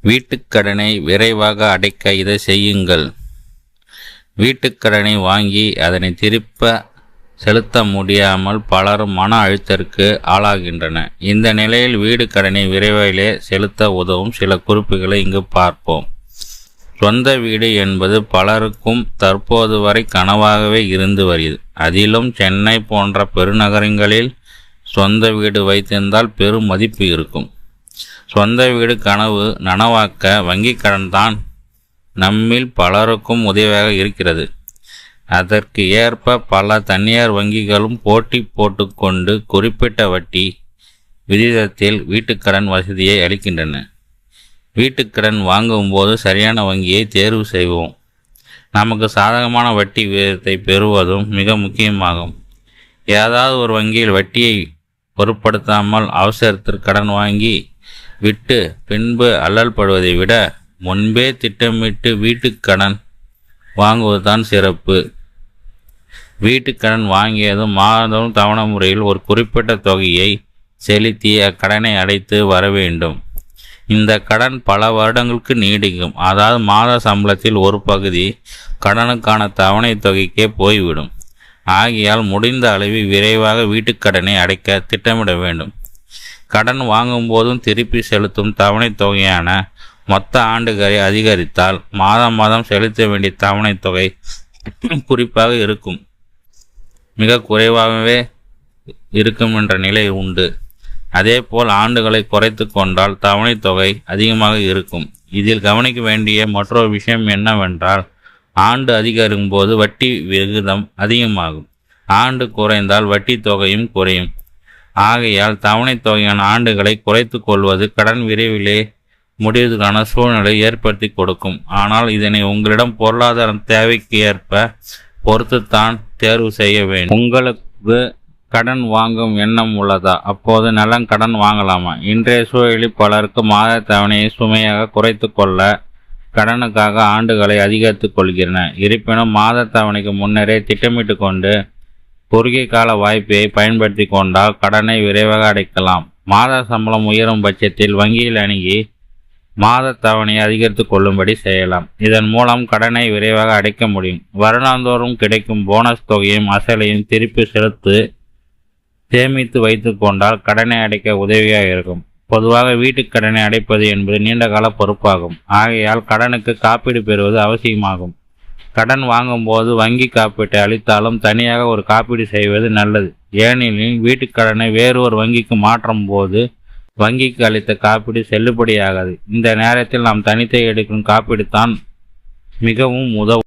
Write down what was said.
வீட்டுக்கடனை விரைவாக அடைக்க இதை செய்யுங்கள். வீட்டுக்கடனை வாங்கி அதனை திருப்ப செலுத்த முடியாமல் பலரும் மன அழுத்தத்திற்கு ஆளாகின்றனர். இந்த நிலையில் வீடு கடனை விரைவிலே செலுத்த உதவும் சில குறிப்புகளை இங்கு பார்ப்போம். சொந்த வீடு என்பது பலருக்கும் தற்போது வரை கனவாகவே இருந்து வருகிறது. அதிலும் சென்னை போன்ற பெருநகரங்களில் சொந்த வீடு வைத்திருந்தால் பெரும் மதிப்பு இருக்கும். சொந்த வீடு கனவு நனவாக்க வங்கி கடன் தான் நம்மில் பலருக்கும் உதவியாக இருக்கிறது. அதற்கு ஏற்ப பல தனியார் வங்கிகளும் போட்டி போட்டுக்கொண்டு குறிப்பிட்ட வட்டி விகிதத்தில் வீட்டுக்கடன் வசதியை அளிக்கின்றன. வீட்டுக்கடன் வாங்கும்போது சரியான வங்கியை தேர்வு செய்வோம். நமக்கு சாதகமான வட்டி விகிதத்தை பெறுவதும் மிக முக்கியமாகும். ஏதாவது ஒரு வங்கியில் வட்டியை பொருட்படுத்தாமல் அவசரத்திற்கு கடன் வாங்கி விட்டு பின்பு அல்லல்படுவதை விட முன்பே திட்டமிட்டு வீட்டுக்கடன் வாங்குவதுதான் சிறப்பு. வீட்டுக்கடன் வாங்கியதும் மாதம் தவணை முறையில் ஒரு குறிப்பிட்ட தொகையை செலுத்தி அக்கடனை அடைத்து வர வேண்டும். இந்த கடன் பல வருடங்களுக்கு நீடிக்கும். அதாவது மாத சம்பளத்தில் ஒரு பகுதி கடனுக்கான தவணை தொகைக்கே போய்விடும். ஆகையால் முடிந்த அளவில் விரைவாக வீட்டுக்கடனை அடைக்க திட்டமிட வேண்டும். கடன் வாங்கும் போதும் திருப்பி செலுத்தும் தவணை தொகையான மொத்த ஆண்டுகளை அதிகரித்தால் மாதம் மாதம் செலுத்த வேண்டிய தவணை தொகை குறிப்பாக இருக்கும் மிக குறைவாகவே இருக்கும் என்ற நிலை உண்டு. அதேபோல் ஆண்டுகளை குறைத்து கொண்டால் தவணை தொகை அதிகமாக இருக்கும். இதில் கவனிக்க வேண்டிய மற்றொரு விஷயம் என்னவென்றால், ஆண்டு அதிகரிக்கும் போது வட்டி விகிதம் அதிகமாகும். ஆண்டு குறைந்தால் வட்டி தொகையும் குறையும். ஆகையால் தவணை தொகையான ஆண்டுகளை குறைத்து கொள்வது கடன் விரைவிலே முடிவதற்கான சூழ்நிலை ஏற்படுத்தி கொடுக்கும். ஆனால் இதனை உங்களிடம் பொருளாதார தேவைக்கு ஏற்ப பொறுத்துத்தான் தேர்வு செய்ய வேண்டும். உங்களுக்கு கடன் வாங்கும் எண்ணம் உள்ளதா? அப்போது நலம் கடன் வாங்கலாமா? இன்றைய சூழலில் பலருக்கு மாத தவணையை சுமையாக குறைத்து கொள்ள கடனுக்காக ஆண்டுகளை அதிகரித்து கொள்கின்றன. இருப்பினும் மாத தவணைக்கு முன்னரே திட்டமிட்டு கொண்டு குறுகிய கால வாய்ப்பை பயன்படுத்தி கொண்டால் கடனை விரைவாக அடைக்கலாம். மாத சம்பளம் உயரும் பட்சத்தில் வங்கியில் அணுகி மாத தவணையை அதிகரித்து கொள்ளும்படி செய்யலாம். இதன் மூலம் கடனை விரைவாக அடைக்க முடியும். வருடாந்தோறும் கிடைக்கும் போனஸ் தொகையும் அசலையும் திருப்பி செலுத்து சேமித்து வைத்து கொண்டால் கடனை அடைக்க உதவியாக இருக்கும். பொதுவாக வீட்டுக் கடனை அடைப்பது என்பது நீண்டகால பொறுப்பாகும். ஆகையால் கடனுக்கு காப்பீடு பெறுவது அவசியமாகும். கடன் வாங்கும்போது வங்கி காப்பீட்டை அளித்தாலும் தனியாக ஒரு காப்பீடு செய்வது நல்லது. ஏனெனில் வீட்டுக்கடனை வேறு ஒரு வங்கிக்கு மாற்றும் போது வங்கிக்கு அளித்த காப்பீடு செல்லுபடியாகாது. இந்த நேரத்தில் நாம் தனித்து எடுக்கும் காப்பீடு தான் மிகவும் உதவும்.